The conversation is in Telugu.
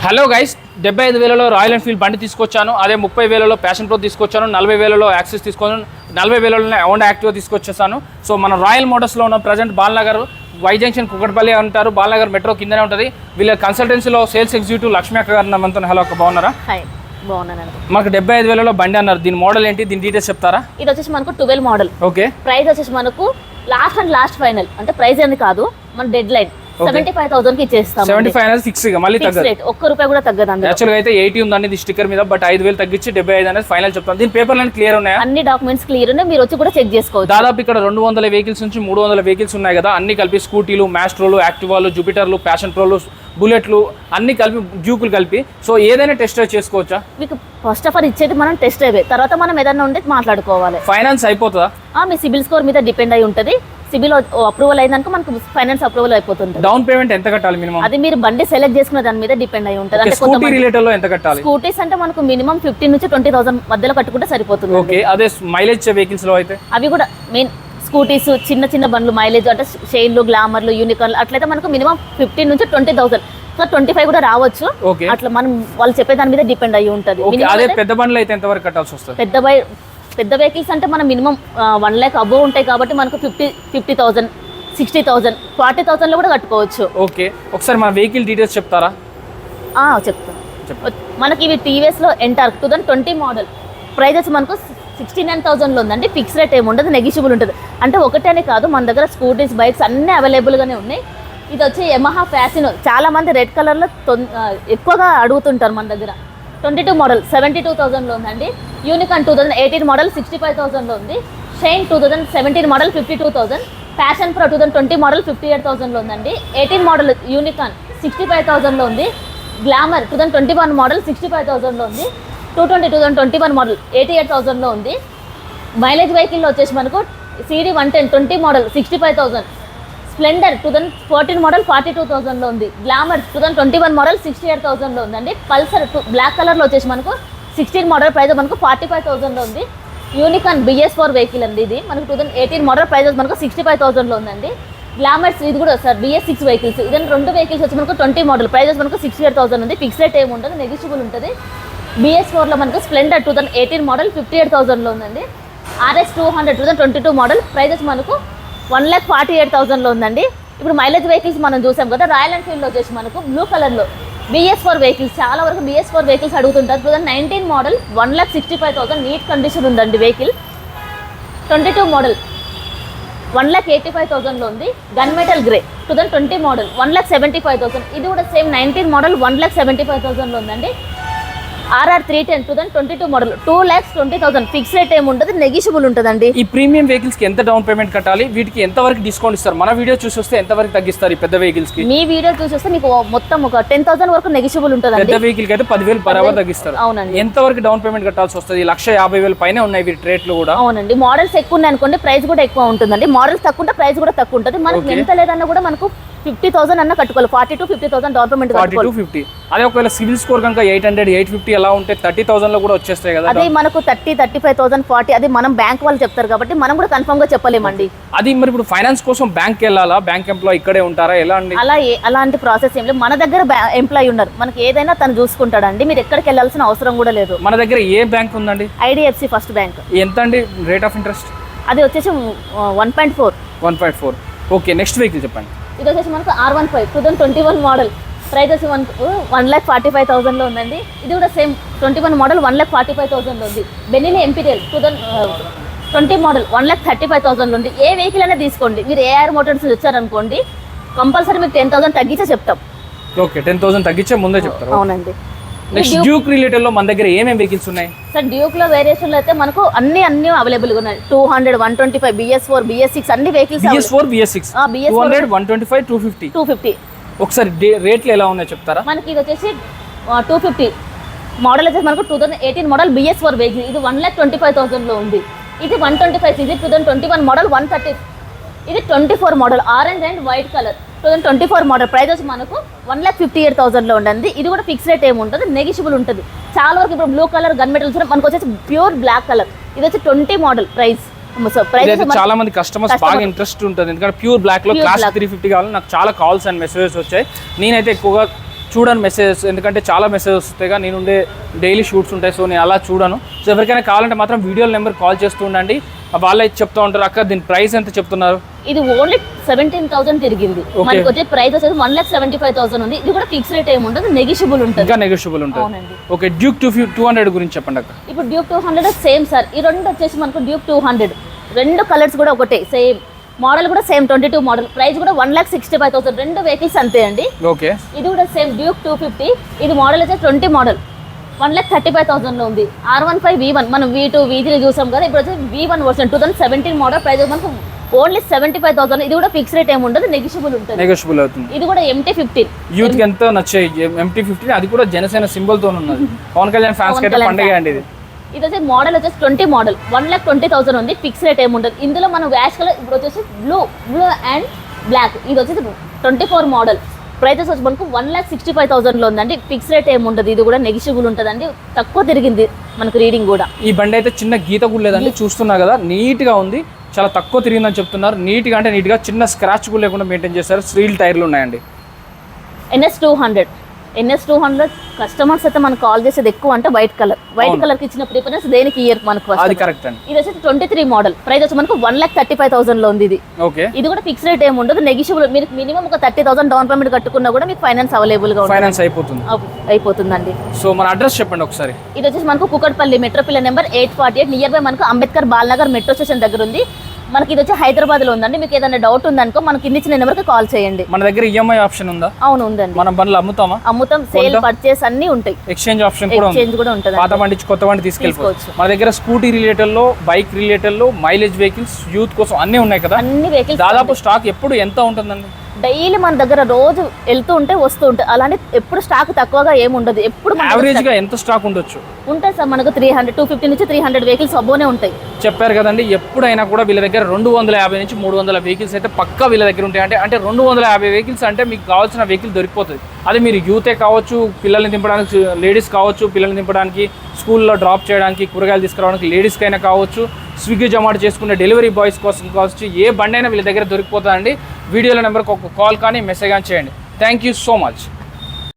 హలో గైస్, 75,000లో రాయల్ ఎన్ఫీల్డ్ బండి తీసుకొచ్చాను. అదే 30,000లో ప్యాషన్ ప్రో తీసుకొచ్చాను. 40,000లో యాక్సిస్ తీసుకొచ్చాను. 40,000లోనే హోండా యాక్టివా తీసుకొచ్చేసాను. సో మన రాయల్ మోటార్స్లో ఉన్న present Balanagar Y junction Kukatpally అంటారు. బాలనగర్ మెట్రో కిందనే ఉంటుంది. వీళ్ళ కన్సల్టెన్సీలో సేల్స్ ఎగ్జిక్యూటివ్ లక్ష్మీ అక్క గారు మనతో. హలో అక్క, బాగున్నారా? మాకు 75,000లో బండి అన్నారు. దీని మోడల్ ఏంటి, దీని డీటెయిల్స్ చెప్తారా? ఇది వచ్చేసి మనకు 12 మోడల్. ఓకే, ప్రైస్ వచ్చేసి మనకు లాస్ట్ ఫైనల్ అంటే ప్రైస్ అనేది కాదు, మన డెడ్ లైన్ 75,000 కి ఇచ్చేస్తాం. 75 ఫిక్స్ గా, మళ్ళీ తగ్గదు. ఒక్క రూపాయి కూడా తగ్గదు. యాక్చువల్గా అయితే 80 ఉందండి ఇది స్టిక్కర్ మీద, బట్ 5,000 తగ్గించి 75 అనేది ఫైనల్ చెప్తాను. దీని పేపర్లు క్లియర్ ఉన్నాయా? అన్ని డాక్యుమెంట్స్ క్లియర్ ఉన్నాయి, మీరు వచ్చి కూడా చెక్ చేసుకోవచ్చు. దాదాపు ఇక్కడ 200 వెహికల్స్ నుంచి 300 వెహికల్స్ ఉన్నాయి కదా, అన్ని కలిపి స్కూటీలు, మ్యాస్ట్రోలు, యాక్టివాలు, జూపిటర్లు, ప్యాషన్ ప్రోలు, బుల్లెట్లు అన్ని కలిపి, డ్యూకులు కలిపి. సో ఏదైనా టెస్ట్ డ్రైవ్ చేసుకోవచ్చా? మీకు ఫస్ట్ ఆఫ్ ఆల్ ఇచ్చేది మనం టెస్ట్ డ్రైవ్, తర్వాత మనం ఏదైనా ఉంటే మాట్లాడుకోవాలి. ఫైనాన్స్ అయిపోతుందా? మీ సిబిల్ స్కోర్ మీద డిపెండ్ అయి ఉంటుంది. సిబిల్ అప్రూవల్ అయిందనుకో మనకు ఫైనాన్స్ అప్రూవల్ అయిపోతుంది. డౌన్ పేమెంట్ ఎంత కట్టాలి మినిమం? అది మీరు బండి సెలెక్ట్ చేసుకున్న దాని మీద డిపెండ్ అయి ఉంటుంది. అంటే స్కూటీ రిలేటెడ్ లో ఎంత కట్టాలి? స్కూటీస్ అంటే మనకు మినిమం 15 నుంచి 20,000 మధ్యలో కట్టుకుంటే సరిపోతుంది. ఓకే, అదే మైలేజ్ వెహికల్స్ లో అయితే అవి కూడా మెయిన్ స్కూటీస్, చిన్న బండ్లు మైలేజ్ అంటే షైన్లు, గ్లామర్లు, యూనికార్న్లు అట్లయితే మనకు మినిమం 15 నుంచి 20,000, 25 కూడా రావచ్చు. అట్లా మనం వాళ్ళు చెప్పే దాని మీద డిపెండ్ అయ్యి ఉంటుంది. అదే పెద్ద బండ్లు అయితే ఎంత వరకు కట్టాల్సి వస్తుంది? పెద్ద వెహికల్స్ అంటే మనం మినిమం 1 lakh అబోవ్ ఉంటాయి కాబట్టి మనకు 50,000, 60,000, 40,000 లో కూడా కట్టుకోవచ్చు. ఓకే, ఒకసారి మన వెహికల్ డీటెయిల్స్ చెప్తారా? చెప్తాను. మనకి ఇవి టీవీఎస్ లో ఎంటార్క్ 2020 మోడల్. ప్రైస్ వచ్చి మనకు 69,000 లో ఉందండి. ఫిక్స్ రేట్ ఏమి ఉండదు, నెగిషియబుల్ ఉంటుంది. అంటే ఒకటేనే కాదు, మన దగ్గర స్కూటీస్, బైక్స్ అన్నీ అవైలబుల్ గానే ఉన్నాయి. ఇది వచ్చి యమహా ఫ్యాసినో, చాలా మంది రెడ్ కలర్ లో ఎక్కువగా అడుగుతుంటారు. మన దగ్గర 22 మోడల్ 72,000 లో ఉందండి. యూనికాన్ 2018 మోడల్ 65,000 లో ఉంది. Shine 2017 model 52,000. Passion pro 2020 model 58,000 లో ఉందండి. 18 మోడల్ యూనికాన్ 65,000 లో ఉంది. గ్లామర్ 2021 మోడల్ 65,000 లో ఉంది. 2021 మోడల్ 88,000 లో ఉంది. మైలేజ్ వెహికల్లో వచ్చేసి మనకు సిడి 110 20 మోడల్ 65,000. స్ప్లెండర్ 2014 మోడల్ 42,000 లో ఉంది. గ్లామర్ 2021 మోడల్ 68,000 లో ఉందండి. పల్సర్ బ్లాక్ కలర్ లో వచ్చేసి మనకు 16 మోడల్ ప్రైస్ మనకు 45,000 లో ఉంది. యూనికాన్ BS4 వెహికల్ అండి. ఇది మనకు 2018 మోడల్ ప్రైస్ మనకు 65,000 లో ఉందండి. గ్లామర్స్ ఇది కూడా సార్ BS6 వెహికల్స్. ఇదని 2 వెహికల్స్ వచ్చి మనకు 20 మోడల్ ప్రైస్ మనకు 68,000 ఉంది. ఫిక్స్ రేట్ ఏమి ఉంటుంది, నెగిషియబుల్ ఉంటుంది. BS4 లో మనకు స్ప్లెండర్ 2018 మోడల్ 58,000 లో ఉందండి. RS 200 2022 మోడల్ ప్రైస్ మనకు 1,48,000 లో ఉందండి. ఇప్పుడు మైలేజ్ వెహికల్స్ మనం చూసాం కదా, రాయల్ ఎన్ఫీల్డ్ వచ్చేసి మనకు బ్లూ కలర్ లో BS4 వెహికల్స్, చాలా వరకు BS4 వెహికల్స్ అడుగుతుంటారు. 2019 మోడల్ 1,65,000 నీట్ కండిషన్ ఉందండి వెహికల్. 22 మోడల్ 1,85,000 లో ఉంది. Gun metal grey 2020 model 1,75,000. ఇది కూడా సేమ్ 19 మోడల్ 1,75,000 లో ఉందండి. RR 310 2022 model 2,20,000. ఫిక్స్ రేట్ ఏమి ఉంటుంది, నెగిషియబుల్ ఉంటుందండి. ఈ ప్రీమియం వెహికల్స్ కి ఎంత డౌన్ పేమెంట్ కట్టాలి? వీటికి ఎంత వరకు డిస్కౌంట్ ఇస్తారు? మన వీడియో చూసి వస్తే ఎంత వరకు తగ్గిస్తారు ఈ పెద్ద వెహికల్స్ కి? మీ వీడియో చూసి వస్తే మీకు మొత్తం ఒక 10,000 వరకు నెగిషియబుల్ ఉంటుంది. పెద్ద వెహికల్ కి అయితే 10,000 బరాబర్ తగ్గిస్తారు. అవునండి. ఎంత వరకు డౌన్ పేమెంట్ కట్టాల్సి వస్తుంది? 1,50,000 పైన ఉన్నాయి వీటి రేట్లు కూడా. అవునండి. మోడల్స్ ఎక్కువ ఉన్నాయి అనుకోండి, ప్రైస్ కూడా ఎక్కువ ఉంటుందండి. మోడల్స్ తక్కువ ఉంటే ప్రైస్ కూడా తక్కువ ఉంటుంది. మనకి ఎంత లేదన్నా కూడా మనకు 50,000 అన్న కట్టుకోవాలి. 40 to 50,000 డౌన్ పేమెంట్ కట్టుకోవాలి. 40 to 50. అదే ఒకవేళ సివిల్ స్కోర్ కనుక 800, 850 అలా ఉంటే 30,000 లో కూడా వచ్చేస్తాయి కదా. అది మనకు 30, 35,000, 40 అది మనం బ్యాంక్ వాళ్ళు చెప్తారు కాబట్టి మనం కూడా కన్ఫర్మ్ గా చెప్పలేమండి. అది మరి ఇప్పుడు ఫైనాన్స్ కోసం బ్యాంక్ వెళ్ళాలా? బ్యాంక్ ఎంప్లాయ్ ఇక్కడే ఉంటారా? ఎలా అండి? అలాంటి ప్రాసెస్ ఏం లేదు. మన దగ్గర ఎంప్లాయ్ ఉన్నారు, మనకి ఏదైనా తను చూసుకుంటాడండి. మీరు ఎక్కడికి వెళ్ళాల్సిన అవసరం కూడా లేదు. మన దగ్గర ఏ బ్యాంక్ ఉందండి? IDFC first bank. ఎంత అండి రేట్ ఆఫ్ ఇంట్రెస్ట్? అది వచ్చేసి 1.4. 1.4. ఓకే, నెక్స్ట్ వెహికల్ చెప్పండి. ఇది వచ్చేసి మనకు R15 2021 మోడల్ ప్రైస్ వచ్చి 1,45,000 లో ఉందండి. ఇది కూడా సేమ్ 21 మోడల్ 1,45,000 లో ఉంది. బెనిలీ ఎంపీరియల్ 2020 మోడల్ 1,35,000 లో ఉంది. ఏ వెహికల్ అయినా తీసుకోండి, మీరు AR మోటార్స్ వచ్చారనుకోండి కంపల్సరీ మీకు 10,000 తగ్గించే చెప్తాం. ఓకే, 10,000 తగ్గించే ముందే చెప్తారు. అవునండి. నెక్స్ట్ డ్యూక్ రిలేటెడ్ లో మన దగ్గర ఏమేమి వెహికల్స్ ఉన్నాయి సార్? డ్యూక్ లో వేరియేషన్ లో అయితే మనకు అన్ని అవైలబుల్ గా ఉన్నాయి. 200, 125, BS4, BS6 అన్ని వెహికల్స్. BS4, BS6 200, 125, 250. ఒకసారి రేట్లు ఎలా ఉన్నాయో చెప్తారా? మనకి ఇది వచ్చేసి 250 మోడల్ వచ్చేసి మనకు 2018 మోడల్ BS4 వెహికల్. ఇది 1,25,000 లో ఉంది. ఇది 125 ఇది 2021 మోడల్ 130. ఇది 24 model orange and white colour 2024 model price వచ్చి మనకు 1,58,000 లో ఉండండి. ఇది కూడా ఫిక్స్ రేట్ ఏమి ఉంటుంది, నెగిషియబుల్ ఉంటుంది. చాలా వరకు ఇప్పుడు బ్లూ కలర్ గన్ మెటల్స్ మనకు వచ్చేసి ప్యూర్ బ్లాక్ కలర్. ఇది వచ్చి 20 మోడల్ ప్రైస్. చాలా మంది కస్టమర్స్ బాగా ఇంట్రెస్ట్ ఉంటుంది, ఎందుకంటే ప్యూర్ బ్లాక్ లో క్లాస్ 350 కావాలి. నాకు చాలా కాల్స్ అండ్ మెసేజెస్ వచ్చాయి. నేనైతే ఎక్కువగా చూడను మెసేజెస్, ఎందుకంటే చాలా మెసేజెస్ వస్తాయి, నేను ఉండే డైలీ షూట్స్ ఉంటాయి, సో నేను అలా చూడను. సో ఎవరికైనా కావాలంటే మాత్రం వీడియోల నెంబర్ కాల్ చేస్తూ ఉండండి, వాళ్ళే చెప్తూ ఉంటారు. అక్క దీని ప్రైస్ ఎంత చెప్తున్నారు? ఇది ఓన్లీ 17,000 తిరిగింది. మనకి వచ్చే ప్రైస్ వచ్చేసి 1,75,000 ఉంది. ఇది కూడా ఫిక్స్ రేట్ ఏమి ఉండదు, నెగిషియబుల్ ఉంటుంది. ఇంకా నెగిషియబుల్ ఉంటుంది. అవునండి. ఓకే, డ్యూక్ 200 గురించి చెప్పండి అక్క. ఇప్పుడు డ్యూక్ 200 సేమ్ సార్. ఈ రెండు వచ్చేసి మనకు డ్యూక్ 200 రెండు కలర్స్ కూడా ఒకటే, సేమ్ మోడల్ కూడా సేమ్ 22 మోడల్. ప్రైస్ కూడా 1,65,000. రెండు వెహికల్స్ అంతే అండి. ఓకే, ఇది కూడా సేమ్ డ్యూక్ 250. ఇది మోడల్ వచ్చేసి 20 మోడల్ 1,35,000 ఉంది. R15 V1 మనం V2 V3 చూసాం కదా, ఇప్పుడు వచ్చేసి V1 వర్షన్ 2017 మోడల్. ప్రైస్ మనకు ఓన్లీ 75,000. ఇది కూడా ఫిక్స్ రేట్ ఏమి ఉండదు, నెగిషియబుల్ ఉంటుంది. నెగిషియబుల్ అవుతుంది. ఇది కూడా MT-15 యూత్ కి ఎంతో నచ్చాయి. MT-15 అది కూడా జనసేన సింబల్ తో ఉన్నది. పవన్ కళ్యాణ్ ఫ్యాన్స్ కి పండుగ అండి ఇది. ఇది వచ్చేసి మోడల్ వచ్చేసి 20 మోడల్ 1,20,000 ఉంది. ఫిక్స్ రేట్ ఏమి ఉండదు. ఇందులో మనం వ్యాష్ కలర్ ఇప్పుడు వచ్చేసి బ్లూ అండ్ బ్లాక్. ఇది వచ్చేసి 24 మోడల్. ప్రైజెస్ వచ్చి మనకు 1,65,000 ఉందండి. ఫిక్స్ రేట్ ఏమి ఉండదు. ఇది కూడా నెగిషియబుల్ ఉంటుందండి. తక్కువ తిరిగింది మనకు రీడింగ్ కూడా. ఈ బండి అయితే చిన్న గీత కూడా లేదండి, చూస్తున్నా కదా, నీట్ గా ఉంది, చాలా తక్కువ తిరిగిందని చెప్తున్నారు. నీట్గా అంటే నీట్గా, చిన్న స్క్రాచ్ కూడా లేకుండా మెయింటైన్ చేస్తారు. స్టీల్ టైర్లు ఉన్నాయండి. NS 200 కస్టమర్స్ అయితే మనకు కాల్ చేసేది ఎక్కువ అంటే వైట్ కలర్ కి ఇచ్చిన ప్రిఫరెన్స్ దేనికి ఇయర్ మనకు అది కరెక్ట్ అండి. ఇది వచ్చి 23 మోడల్. ప్రైస్ వచ్చి మనకు 1,35,000 ఉంది. ఇది ఓకే, ఇది కూడా ఫిక్స్ రేట్ ఏమి ఉండదు, నెగిషియబుల్. మీరు మినిమం ఒక 30,000 డౌన్ పేమెంట్ కట్టుకున్నా కూడా మీకు ఫైనాన్స్ అవైలబుల్ గా ఫైనాన్స్ అయిపోతుందండి. సో మన అడ్రస్ చెప్పండి ఒకసారి. ఇది వచ్చేసి మనకు Kukatpally metro pillar number 848 near by మనకు అంబేద్కర్ బాలనగర్ మెట్రో స్టేషన్ దగ్గర ఉంది. మనకి ఇది వచ్చి హైదరాబాద్ లో ఉందండి. మీకు ఏదైనా డౌట్ ఉందనుకో మనకి కింద ఇచ్చిన నెంబర్కి కాల్ చేయండి. మన దగ్గర EMI ఆప్షన్ ఉందా? అవును, ఉందండి. మనం బండ్లు అమ్ముతాం, సేల్ పర్చేస్ అన్ని ఉంటాయి. ఎక్స్చేంజ్ ఆప్షన్ కూడా ఉంటుంది. పాత బండి కొత్త బండి తీసుకెళ్ళిపోవచ్చు. మన దగ్గర స్కూటీ రిలేటెడ్ లో, బైక్ రిలేటెడ్ లో, మైలేజ్ వెహికల్స్, యూత్ కోసం అన్ని ఉన్నాయి కదా. అన్ని వెహికల్స్ దాదాపు స్టాక్ ఎప్పుడు ఎంత ఉంటుందండి? డైలీ మన దగ్గర రోజు వెళ్తూ ఉంటే వస్తూ ఉంటాయి. అలాంటి ఎప్పుడు స్టాక్ తక్కువగా ఏమి ఉండదు. ఎప్పుడు యావరేజ్ గా ఎంత స్టాక్ ఉండొచ్చు? ఉంటాయి సార్ మనకు 250 నుంచి 300 వెహికల్స్ అబ్బోనే ఉంటాయి. చెప్పారు కదండి, ఎప్పుడైనా కూడా వీళ్ళ దగ్గర 250 నుంచి 300 వెహికల్స్ అయితే పక్కా వీళ్ళ దగ్గర ఉంటాయి. అంటే 250 వెహికల్స్ అంటే మీకు కావాల్సిన వెహికల్ దొరికిపోతుంది. అది మీరు యూతే కావచ్చు, పిల్లల్ని దింపడానికి లేడీస్ కావచ్చు, పిల్లల్ని దింపడానికి స్కూల్లో డ్రాప్ చేయడానికి, కూరగాయలు తీసుకురావడానికి లేడీస్కి అయినా కావచ్చు, స్విగ్గీ జొమాటో చేసుకునే డెలివరీ బాయ్స్ కోసం కావచ్చు, ఏ బండి అయినా వీళ్ళ దగ్గర దొరికిపోతుందండి. వీడియోలో నెంబర్కి ఒక కాల్ కానీ మెసేజ్ కానీ చేయండి. Thank you so much.